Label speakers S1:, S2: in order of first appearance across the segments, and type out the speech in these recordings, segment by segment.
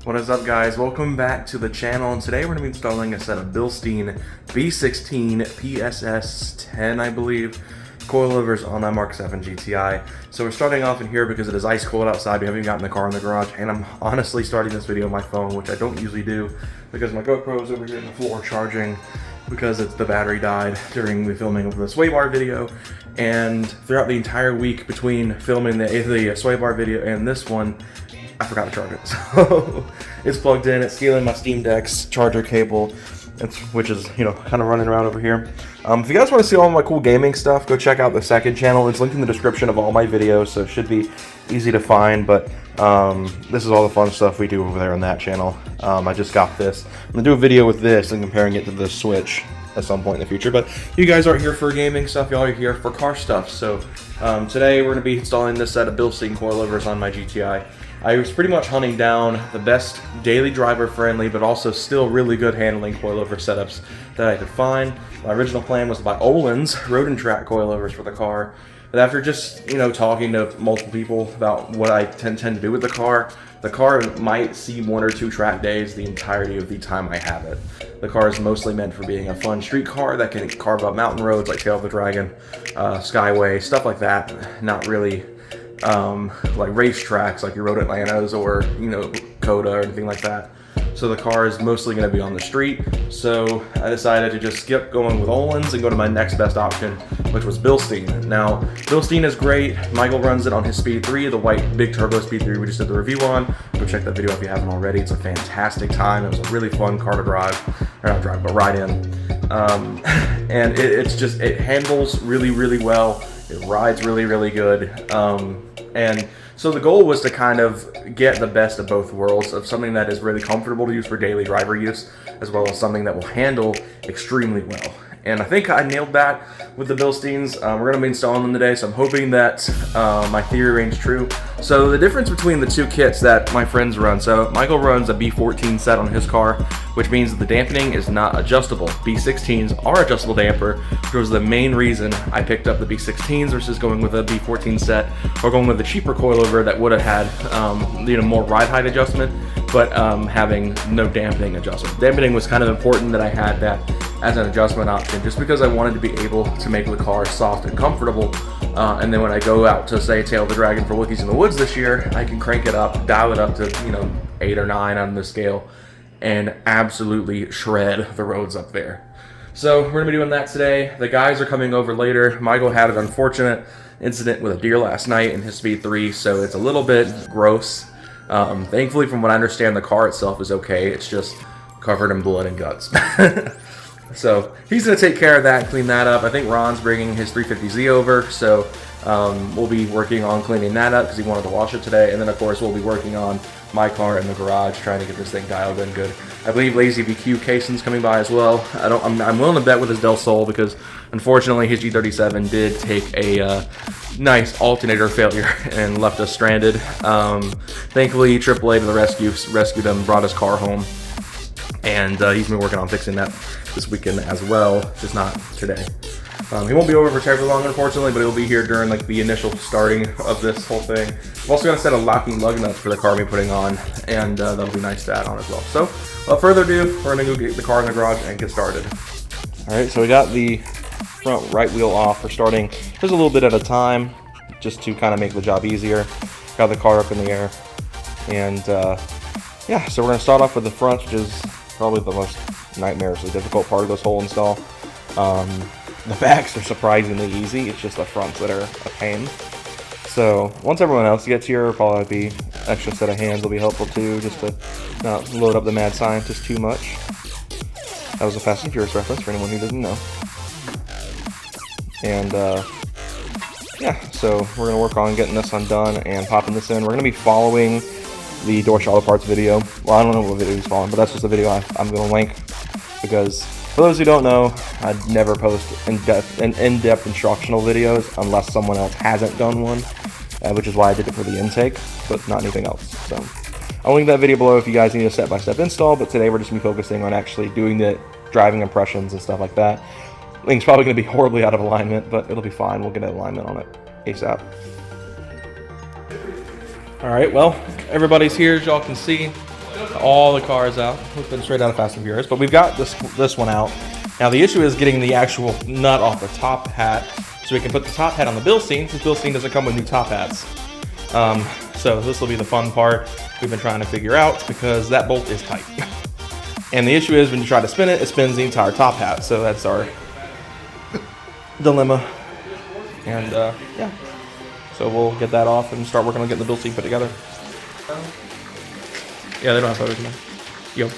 S1: What is up, guys? Welcome back to the channel, and today we're going to be installing a set of Bilstein B16 PSS10, I believe, coilovers on my MK7 GTI. So we're starting off in here because it is ice cold outside. We haven't gotten the car in the garage, and I'm honestly starting this video on my phone, which I don't usually do because my GoPro is over here on the floor charging because the battery died during the filming of the sway bar video. And throughout the entire week between filming the sway bar video and this one, I forgot to charge it, so it's plugged in. It's stealing my Steam Deck's charger cable, which is, you know, kind of running around over here. If you guys want to see all my cool gaming stuff, go check out the second channel. It's linked in the description of all my videos, so it should be easy to find. But this is all the fun stuff we do over there on that channel. I just got this. I'm gonna do a video with this and comparing it to the Switch at some point in the future. But you guys aren't here for gaming stuff, y'all are here for car stuff. So today we're gonna be installing this set of Bilstein coilovers on my GTI. I was pretty much hunting down the best daily driver friendly but also still really good handling coilover setups that I could find. My original plan was to buy Olin's Road and Track coilovers for the car, but after just, you know, talking to multiple people about what I tend to do with the car might see 1 or 2 track days the entirety of the time I have it. The car is mostly meant for being a fun street car that can carve up mountain roads like Tail of the Dragon, Skyway, stuff like that. Not really like race tracks like your Road Atlantas or, you know, Coda or anything like that. So the car is mostly going to be on the street. So I decided to just skip going with Olin's and go to my next best option, which was Bilstein. Now, Bilstein is great. Michael runs it on his Speed 3, the white big turbo Speed 3 we just did the review on. Go check that video if you haven't already. It's a fantastic time. It was a really fun car to drive, or not drive, but ride in. And it handles really, really well. It rides really, really good. And so the goal was to kind of get the best of both worlds, of something that is really comfortable to use for daily driver use, as well as something that will handle extremely well. And I think I nailed that with the Bilsteins. We're going to be installing them today, so I'm hoping that my theory rings true. So the difference between the two kits that my friends run, so Michael runs a B14 set on his car, which means that the dampening is not adjustable. B16s are adjustable damper, which was the main reason I picked up the B16s versus going with a B14 set, or going with a cheaper coilover that would have had you know, more ride height adjustment, but having no dampening adjustment. Dampening was kind of important that I had that as an adjustment option, just because I wanted to be able to make the car soft and comfortable. And then when I go out to, say, Tail of the Dragon for Wookies in the Woods this year, I can crank it up, dial it up to, you know, 8 or 9 on the scale, and absolutely shred the roads up there. So we're gonna be doing that today. The guys are coming over later. Michael had an unfortunate incident with a deer last night in his Speed 3, so it's a little bit gross. Thankfully, from what I understand, the car itself is okay. It's just covered in blood and guts. So he's going to take care of that, clean that up. I think Ron's bringing his 350Z over, so we'll be working on cleaning that up because he wanted to wash it today. And then, of course, we'll be working on my car in the garage, trying to get this thing dialed in good. I believe Lazy VQ Cason's coming by as well. I'm willing to bet with his Del Sol because, unfortunately, his G37 did take a nice alternator failure and left us stranded. Thankfully, AAA to the rescue, rescued him, brought his car home, and he's been working on fixing that this weekend as well, just not today. He won't be over for terribly long, unfortunately, but he'll be here during like the initial starting of this whole thing. I've also got a set of locking lug nuts for the car we're putting on, and that'll be nice to add on as well. So, without further ado, we're gonna go get the car in the garage and get started. All right, so we got the front right wheel off. We're starting just a little bit at a time, just to kind of make the job easier. Got the car up in the air, and yeah, so we're gonna start off with the front, which is probably the most nightmarishly difficult part of this whole install. The backs are surprisingly easy. It's just the fronts that are a pain. So once everyone else gets here, probably be extra set of hands will be helpful too, just to not load up the mad scientist too much. That was a Fast and Furious reference for anyone who didn't know. And yeah, so we're going to work on getting this undone and popping this in. We're going to be following the door auto parts video. Well, I don't know what video he's following, but that's just the video I'm going to link, because for those who don't know, I'd never post in-depth instructional videos unless someone else hasn't done one, which is why I did it for the intake, but not anything else. So I'll link that video below if you guys need a step-by-step install, but today we're just going to be focusing on actually doing the driving impressions and stuff like that. Link's probably going to be horribly out of alignment, but it'll be fine. We'll get an alignment on it ASAP. Alright, well, everybody's here, as y'all can see. All the cars out. We've been straight out of Fast and Furious, but we've got this one out. Now the issue is getting the actual nut off the top hat, so we can put the top hat on the Bilstein, since Bilstein doesn't come with new top hats. So this will be the fun part we've been trying to figure out, because that bolt is tight. And the issue is when you try to spin it, it spins the entire top hat. So that's our dilemma. And yeah, so we'll get that off and start working on getting the Bilstein put together. Yeah, they don't have photos in there. Yo.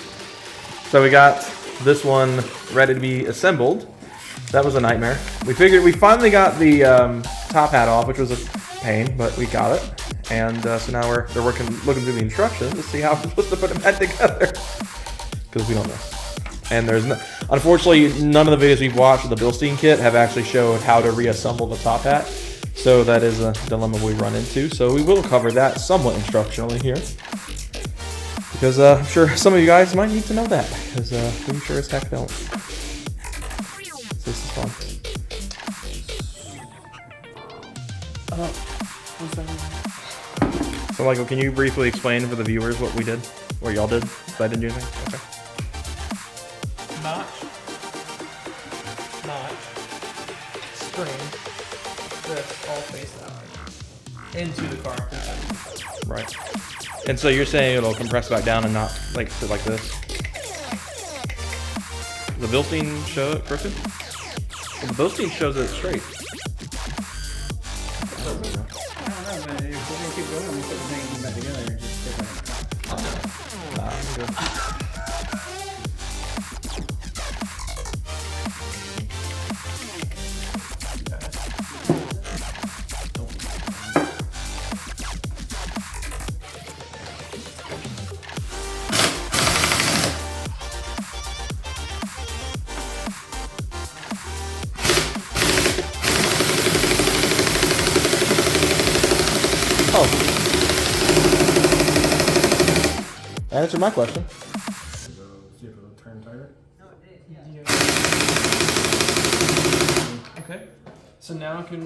S1: So we got this one ready to be assembled. That was a nightmare. We finally got the top hat off, which was a pain, but we got it. And so now they're looking through the instructions to see how we're supposed to put it back together, because we don't know. And there's unfortunately, none of the videos we've watched with the Bilstein kit have actually showed how to reassemble the top hat. So that is a dilemma we run into. So we will cover that somewhat instructionally here, because I'm sure some of you guys might need to know that, because we sure as heck don't. So this is fun. So Michael, can you briefly explain for the viewers what we did, or y'all did? If I didn't do anything? Okay.
S2: Notch, spring, this all face out into the car.
S1: Right. And so you're saying it'll compress back down and not like sit like this? The Bilstein show it crooked? Well, the Bilstein shows it straight.
S3: I don't know, man. If we're gonna keep going, we put the thing back together and just stick it.
S1: Oh. Answer my question.
S3: See if it'll turn tighter.
S2: Okay. So now do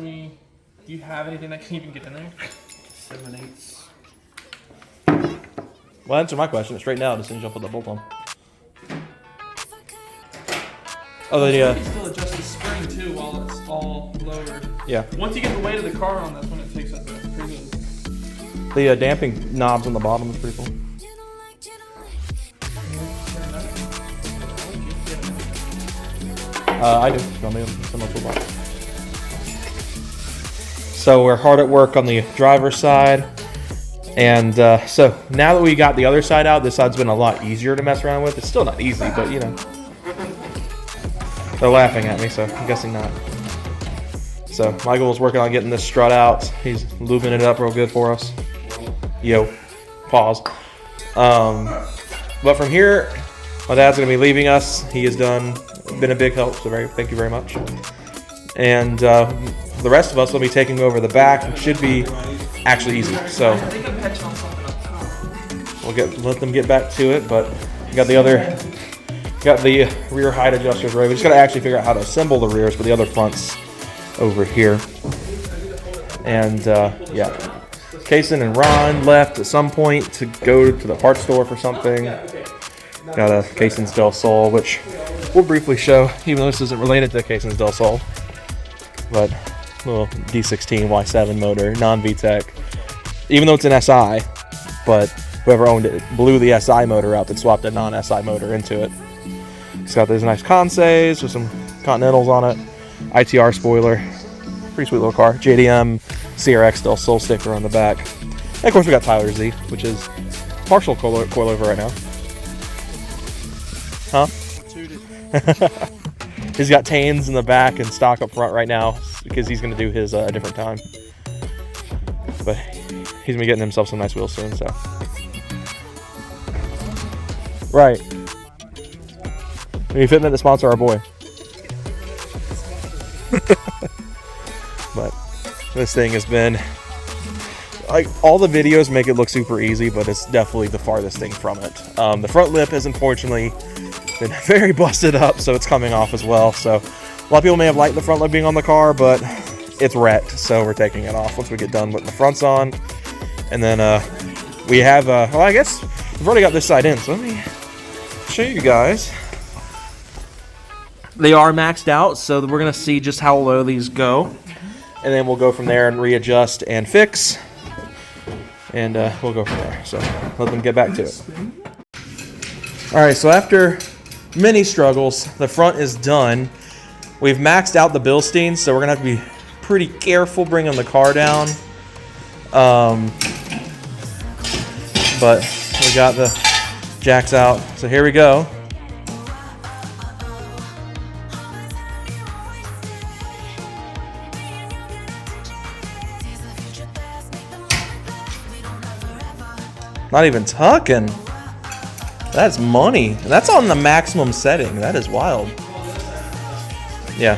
S2: you have anything that can even get in there?
S3: 7/8.
S1: Well, answer my question. It's straight now as soon as you put the bolt on. Oh, then
S2: You can still adjust the spring too while it's all lowered.
S1: yeah.
S2: Once you get the weight of the car on, that's when it takes up the premium.
S1: The damping knobs on the bottom is pretty cool. I do. I'll make them similar to one. So we're hard at work on the driver's side. And so now that we got the other side out, this side's been a lot easier to mess around with. It's still not easy, but you know. They're laughing at me, so I'm guessing not. So Michael was working on getting this strut out. He's lubing it up real good for us. Yo, pause. But from here, my dad's gonna be leaving us. He has been a big help, so thank you very much. And the rest of us will be taking over the back, which should be actually easy. So we'll let them get back to it. But we got the rear height adjusters right. We just gotta actually figure out how to assemble the rears, but the other front's over here. And yeah. Kason and Ron left at some point to go to the parts store for something. Got a Kason's Del Sol, which we'll briefly show, even though this isn't related to Kason's Del Sol. But little D16 Y7 motor, non-VTEC. Even though it's an SI, but whoever owned it blew the SI motor out and swapped a non-SI motor into it. It's got these nice Conseys with some Continentals on it. ITR spoiler. Pretty sweet little car. JDM CRX Del Sol sticker on the back. And of course we got Tyler Z, which is partial coilover right now. Huh? He's got Tanes in the back and stock up front right now because he's going to do his a different time. But he's going to be getting himself some nice wheels soon, so. Right. Maybe Fitment to sponsor our boy. But this thing has been, like, all the videos make it look super easy, but it's definitely the farthest thing from it. The front lip has unfortunately been very busted up, so it's coming off as well. So a lot of people may have liked the front lip being on the car, but it's wrecked, so we're taking it off once we get done putting the fronts on. And then we have, well, I guess we've already got this side in, so let me show you guys. They are maxed out, so we're going to see just how low these go. And then we'll go from there and readjust and fix. And we'll go from there. So let them get back to it. All right, so after many struggles, the front is done. We've maxed out the Bilstein, so we're going to have to be pretty careful bringing the car down. But we got the jacks out. So here we go. Not even tucking. That's money. And that's on the maximum setting. That is wild. Yeah.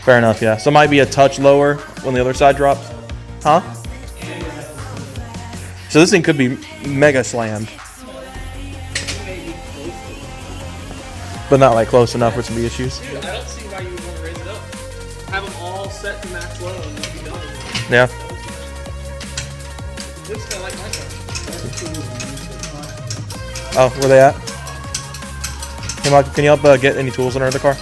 S1: Fair enough, yeah. So it might be a touch lower when the other side drops. Huh? So this thing could be mega slammed. But not like close enough for some issues.
S2: Dude, I don't see why you would want to raise it up. Have them all set to max low and you'll be done.
S1: Yeah.
S2: Looks kind of like my car.
S1: Oh, where they at? Hey, Michael, can you help get any tools under the car?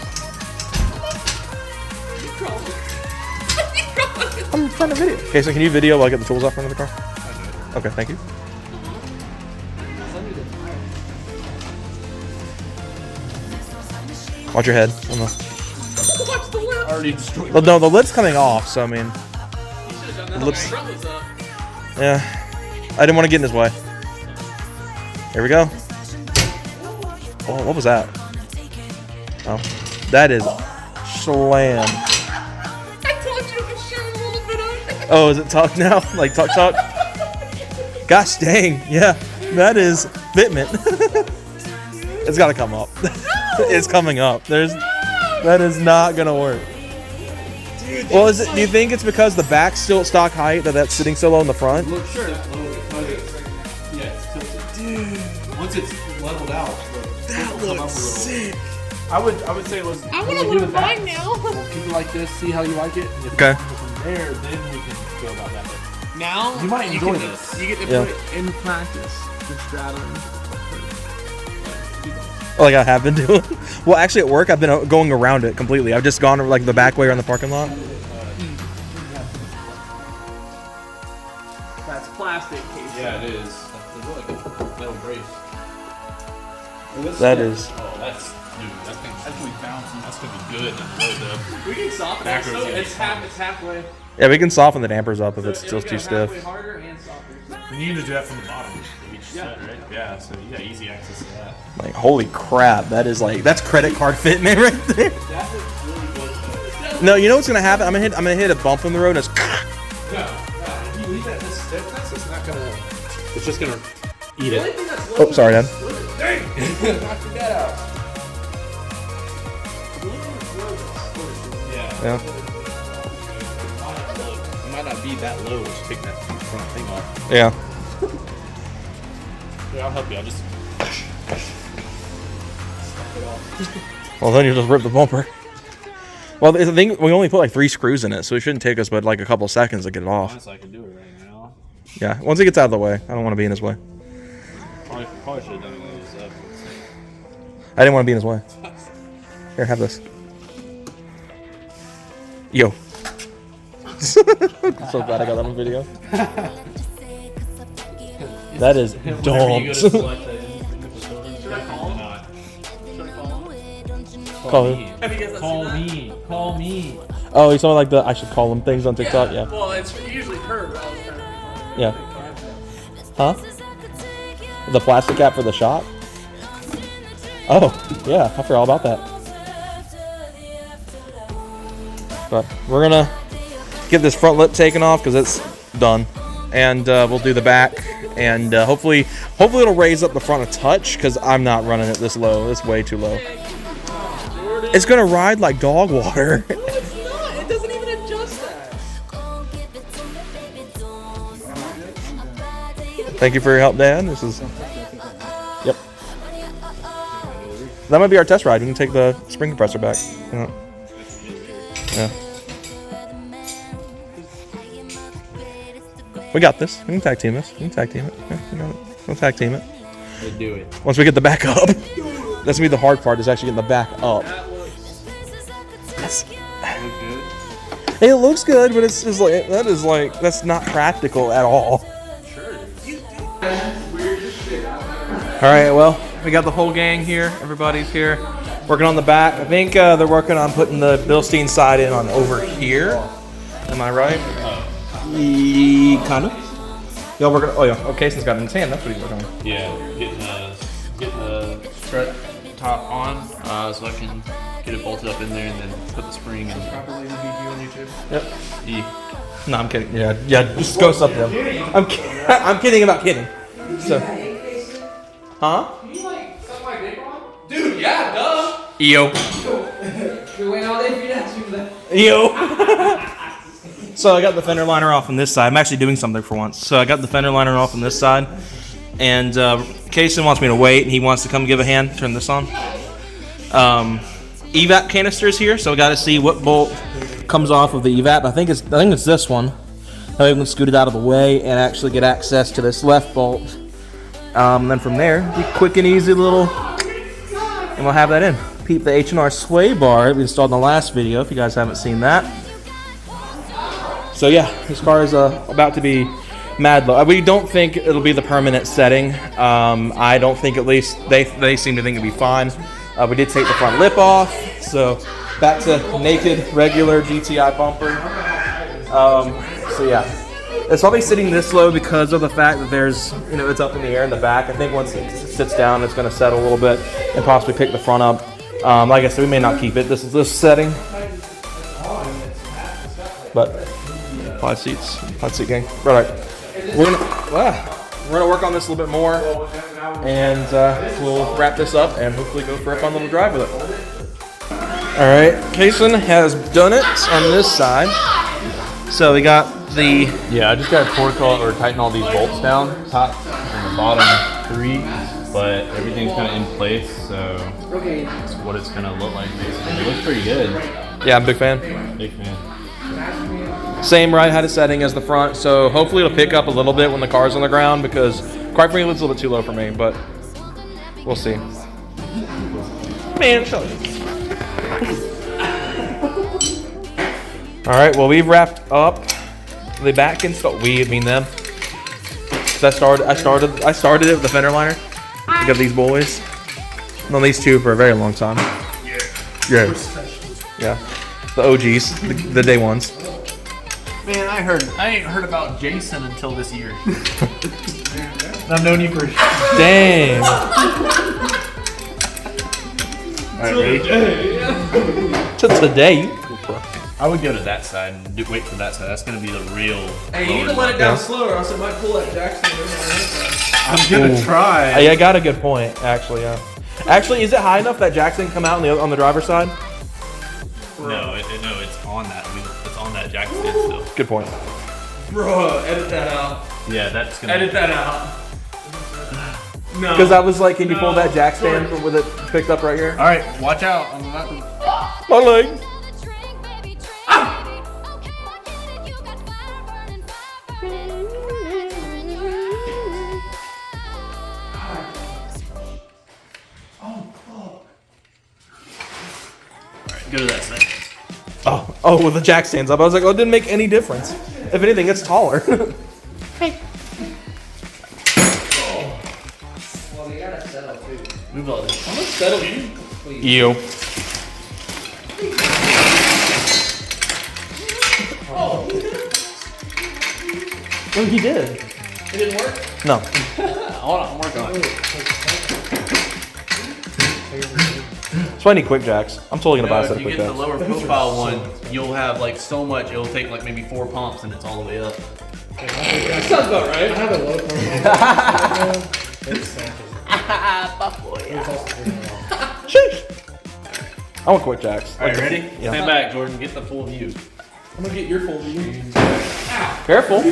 S1: I'm trying to video. Okay, so can you video while I get the tools off under the car? Okay, thank you. Watch your head.
S2: Watch the lip. Already destroyed.
S1: Well, no, the lip's coming off, so I mean.
S2: You should have done that
S1: The lips.
S2: when the front was up.
S1: Yeah. I didn't want to get in his way. Here we go. Oh, what was that? Oh, that is slam.
S2: I told you to show a little bit of it.
S1: Oh, is it tuck now? Like tuck? Gosh dang, yeah. That is fitment. It's got to come up. It's coming up. That is not going to work.
S2: Dude,
S1: Well, is it? Do you think it's because the back's still at stock height that's sitting so low in the front?
S3: Look, sure. Yeah, it's tilted. Dude. Once it's leveled out,
S1: That looks sick.
S3: I would say it was.
S2: I want to look mine now.
S3: We'll keep it like this. See how you like it. And if
S1: Okay.
S3: you go from there, then we can go about that. But
S2: Now
S3: you might enjoy
S2: can,
S3: this.
S2: You get to
S1: Yeah.
S2: put it in practice. The straddling.
S1: Like I have been doing. Well, actually, at work, I've been going around it completely. I've just gone like the back way around the parking lot.
S2: That's plastic case.
S3: Yeah, it is. It's like a metal brace.
S1: That is.
S3: Oh, that's gonna be bouncing. That's gonna be good.
S2: We can soften it. So it's halfway.
S1: Yeah, we can soften the dampers up if it's
S2: So
S1: still
S2: it'll
S1: too
S2: go
S1: stiff.
S2: halfway harder and softer.
S3: And you can do that from the bottom of each set, right? Yeah, so you got easy access to that.
S1: Like, holy crap, that's credit card fitment right there.
S2: That looks really good.
S1: No, you know what's gonna happen? I'm gonna hit a bump in the road and it's.
S3: No, if you leave that this that's just not gonna. It's just gonna eat
S2: The only
S3: it.
S2: thing that's
S1: Oh, sorry, Dad.
S3: Dang! Knock your dad out. Yeah.
S1: Yeah.
S3: It might not be that low. Just take that front thing off.
S1: Yeah.
S3: Yeah, I'll help you. I'll just.
S1: Well, then you just rip the bumper. Well, the thing, we only put like 3 screws in it, so it shouldn't take us but like a couple seconds to get it off.
S3: Honestly, I can do it right now.
S1: Yeah, once it gets out of the way, I don't want to be in his way.
S3: Probably should have done it when it was up.
S1: I didn't want to be in his way. Here, have this. Yo. So glad I got that on video. That is dope.
S2: Should I call him?
S1: Call him.
S2: Have you guys not seen that?
S3: Call me.
S1: Oh, he's something like the I should call him things on TikTok. Yeah.
S2: Well, it's usually her, but I was trying to find
S1: Yeah. Huh? The plastic cap for the shop? Oh, yeah. I forgot all about that. But we're gonna get this front lip taken off because it's done, and we'll do the back, and hopefully it'll raise up the front a touch because I'm not running it this low. It's way too low. It's gonna ride like dog water.
S2: No, it's not. It doesn't even adjust that.
S1: Thank you for your help, Dad. This is. Yep. That might be our test ride. We can take the spring compressor back. Yeah. We got this. We can tag team this. We can tag team it. Yeah, we got it. We'll tag team it.
S4: We'll do it.
S1: Once we get the back up. That's gonna be the hard part, is actually getting the back up. It looks good, but it's like that's not practical at all. All right, well, we got the whole gang here. Everybody's here, working on the back. I think they're working on putting the Bilstein side in on over here. Am I right? Kind of. Y'all working? Oh yeah. Oh, Cason's got it in his hand. That's what he's working on.
S4: Yeah, getting the strut top on so I can get it bolted up in there and then put the spring in.
S3: Properly the video on YouTube.
S1: Yep.
S4: E.
S1: No, I'm kidding. Yeah, just go up them. I'm kidding about kidding. So. Huh?
S2: Can you like suck my dick on? Dude, yeah, duh.
S1: Yo.
S2: We wait all day for you to ask me for that.
S1: Yo. So I got the fender liner off on this side. I'm actually doing something for once. So I got the fender liner off on this side, and Kason wants me to wait, and he wants to come give a hand. Turn this on. Evap canisters here, so we got to see what bolt comes off of the evap. I think it's this one. Now we can scoot it out of the way and actually get access to this left bolt. Then from there, be quick and easy little, and we'll have that in. Peep the H&R sway bar that we installed in the last video if you guys haven't seen that. So yeah, this car is about to be mad low. We don't think it'll be the permanent setting. I don't think, at least they seem to think it'll be fine. We did take the front lip off, so back to naked regular GTI bumper. So yeah, it's probably sitting this low because of the fact that there's, it's up in the air in the back. I think once it sits down, it's going to settle a little bit and possibly pick the front up. Like I said, we may not keep it. This is this setting, but. Pod seat gang. All right, we're gonna work on this a little bit more, and we'll wrap this up and hopefully go for a fun little drive with it. All right, Kason has done it on this side. So we got the.
S4: Yeah, I just got to torque or tighten all these bolts down, top and the bottom 3, but everything's kind of in place, so that's what it's gonna look like basically. It looks pretty good.
S1: Yeah, I'm a big fan.
S4: Big fan.
S1: Same ride height setting as the front, so hopefully it'll pick up a little bit when the car's on the ground, because quite frankly it's a little bit too low for me, but we'll see. Man, shut up. All right, well, we've wrapped up the back install. I mean them. So I started it with the fender liner. We got these boys. And on these two for a very long time. Yeah. Yeah. The OGs, the day ones.
S4: Man, I ain't heard about Jason until this year. I've known you for.
S1: Dang.
S4: Alright, ready?
S1: To today.
S4: I would go to that side and wait for that side. That's gonna be the real.
S2: Hey, you need to let it down slower, or else it might pull that Jackson.
S4: I'm gonna try.
S1: I got a good point, actually. Yeah. Actually, is it high enough that Jackson can come out on the driver's side?
S4: No, it's on that. It's on that jack stand still.
S1: Good point.
S2: Bro, edit that out.
S4: Yeah, that's gonna.
S2: Edit that out. No.
S1: Because I was like, can you pull that jack stand with it picked up right here?
S4: All right, watch out. I'm about to.
S1: My leg.
S4: Go to that side.
S1: Oh, with the jack stands up. I was like, oh, it didn't make any difference. If anything, it's taller. Hey.
S2: Well, you gotta settle too.
S4: Move all this.
S2: I'm gonna settle you. Please.
S1: You.
S2: Oh.
S1: Oh, he did.
S2: It didn't work?
S1: No.
S4: Hold on, I'm working on it.
S1: That's why I need quick jacks. I'm totally gonna buy a
S4: If
S1: set of
S4: you
S1: quick
S4: get the
S1: jacks.
S4: lower profile one, you'll have like so much. It'll take like maybe 4 pumps, and it's all the way up.
S2: That sounds about
S3: I
S2: right.
S3: have a low profile. It's
S1: Sheesh. I want quick jacks.
S4: All right, ready?
S1: Yeah.
S4: Stand back, Jordan. Get the full view.
S2: I'm gonna get your full view.
S1: Careful.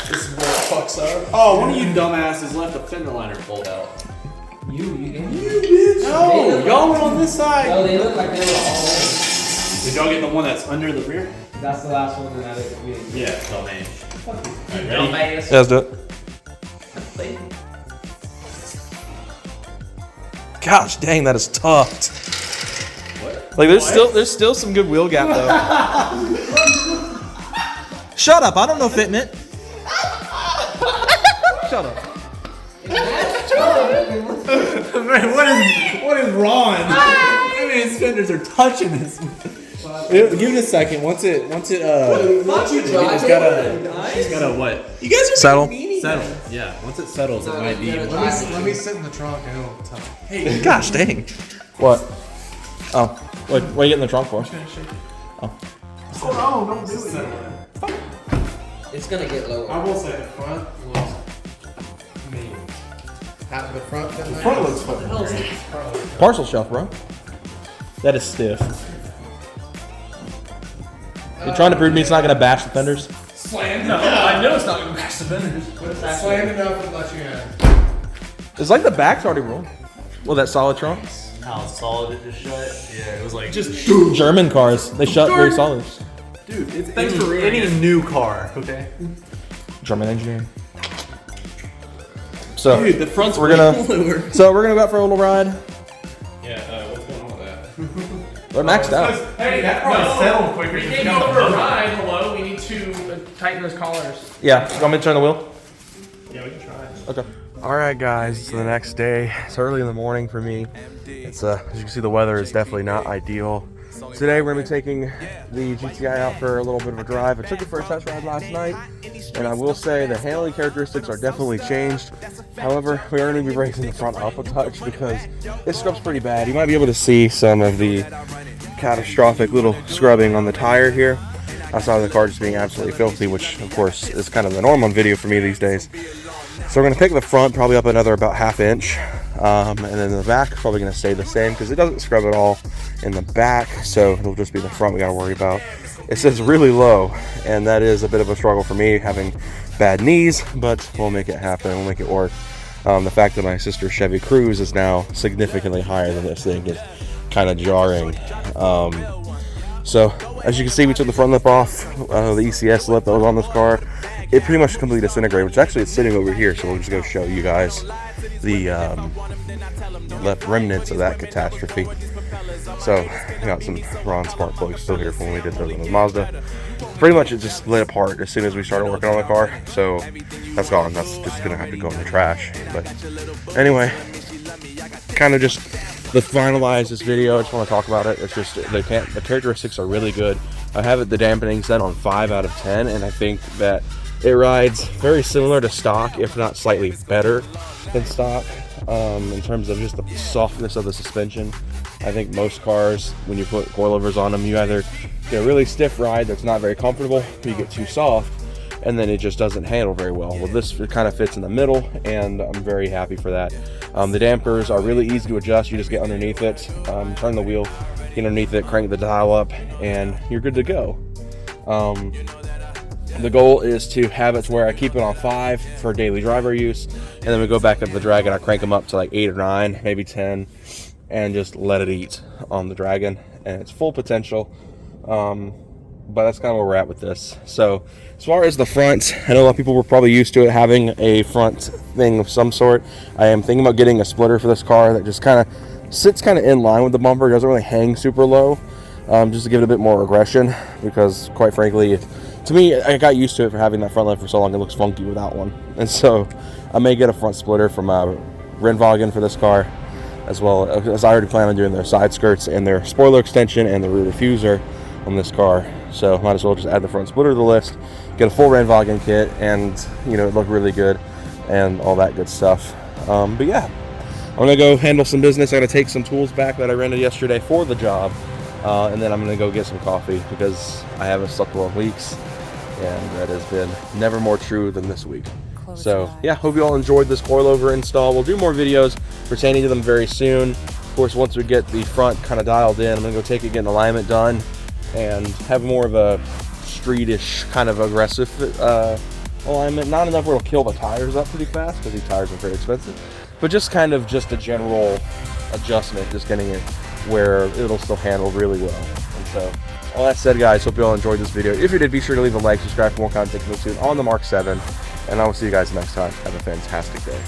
S2: This is where it fucks up. Oh, one of you dumbasses left the fender liner pulled out.
S3: You
S2: No, y'all went on this side.
S3: No, they look like they were all over.
S4: Did y'all get the one that's under the rear?
S3: That's the last one that we
S4: Yeah, dumbass. Ready?
S3: Dumbass.
S1: Yeah, let's do it. Gosh dang, that is tough. What? Like there's still some good wheel gap though. Shut up! I don't know fitment. Shut up.
S2: Man, what is wrong? I mean, his fenders are touching this. Give it a second. Once it it's got a what? You guys are
S1: Settle.
S2: settle. Yeah. Once it settles, it might be.
S5: Let me sit in the trunk and it'll tell me.
S2: Hey,
S1: Gosh dang. What? Oh, what are you getting the trunk for?
S3: It's gonna get lower.
S5: I will say the front looks mean. Half the front fit nice.
S1: Front looks fun. Parcel shelf, bro. That is stiff. You're trying to prove to me it's not gonna bash the fenders?
S2: slam. No, I know it's not gonna bash the fenders.
S5: Slam enough and let you in.
S1: It's like the back's already rolled. Well, that solid trunk.
S4: How solid it just shut? Yeah, it was like
S2: Just
S1: German cars, they shut very solid.
S2: dude, it's any new car, okay?
S1: German engineering. So
S2: Dude, the front's
S1: we're gonna
S2: lower.
S1: go out for a little ride.
S4: yeah. What's going on with that?
S1: They're maxed out.
S2: Hey, that probably settled quicker. We can't go for a ride. Hello, we need to tighten those collars.
S1: Yeah, you want me to turn the wheel?
S2: Yeah, we can try.
S1: Okay. All right, guys. It's the next day. It's early in the morning for me. It's as you can see, the weather is definitely not ideal. Today we're gonna be taking the GTI out for a little bit of a drive. I took it for a test ride last night, and I will say the handling characteristics are definitely changed. However, we are gonna be raising the front up a touch because it scrubs pretty bad. You might be able to see some of the catastrophic little scrubbing on the tire here. Outside of the car just being absolutely filthy, which of course is kind of the norm on video for me these days. So we're gonna pick the front probably up another about ½ inch, and then the back probably gonna stay the same because it doesn't scrub at all in the back. So it'll just be the front we gotta worry about. It says really low, and that is a bit of a struggle for me having bad knees, but we'll make it happen. We'll make it work. The fact that my sister's Chevy Cruze is now significantly higher than this thing is kind of jarring. So as you can see, we took the front lip off, the ECS lip that was on this car. It pretty much completely disintegrated, which actually it's sitting over here, so we'll just go show you guys the left remnants of that catastrophe. So we got some Ron spark plugs still here from when we did those on the Mazda. Pretty much it just lit apart as soon as we started working on the car, so that's gone. That's just gonna have to go in the trash. But anyway, kind of just to finalize this video, I just want to talk about it. It's just the characteristics are really good. I have it the dampening set on 5 out of 10, and I think that it rides very similar to stock, if not slightly better than stock, in terms of just the softness of the suspension. I think most cars, when you put coilovers on them, you either get a really stiff ride that's not very comfortable, or you get too soft, and then it just doesn't handle very well. Well, this kind of fits in the middle, and I'm very happy for that. The dampers are really easy to adjust. You just get underneath it, turn the wheel, get underneath it, crank the dial up, and you're good to go. The goal is to have it to where I keep it on 5 for daily driver use, and then we go back up the Dragon. I crank them up to like 8 or 9, maybe 10, and just let it eat on the Dragon, and it's full potential. But that's kind of where we're at with this. So as far as the front, I know a lot of people were probably used to it having a front thing of some sort. I am thinking about getting a splitter for this car that just kind of sits kind of in line with the bumper. It doesn't really hang super low, just to give it a bit more aggression, because quite frankly, to me, I got used to it for having that front lip for so long. It looks funky without one. And so I may get a front splitter from Rennwagen for this car, as well as I already plan on doing their side skirts and their spoiler extension and the rear diffuser on this car. So might as well just add the front splitter to the list, get a full Rennwagen kit, and it look really good and all that good stuff. But yeah, I'm gonna go handle some business. I gotta take some tools back that I rented yesterday for the job, and then I'm gonna go get some coffee because I haven't slept well in weeks, and that has been never more true than this week. So yeah, hope you all enjoyed this coilover install. We'll do more videos pertaining to them very soon. Of course, once we get the front kind of dialed in, I'm gonna go take it, get an alignment done, and have more of a streetish kind of aggressive alignment. Not enough where it'll kill the tires up pretty fast because these tires are very expensive, but just kind of just a general adjustment, just getting it where it'll still handle really well. And so, all that said, guys, hope you all enjoyed this video. If you did, be sure to leave a like, subscribe for more content coming soon on the Mark 7, and I will see you guys next time. Have a fantastic day.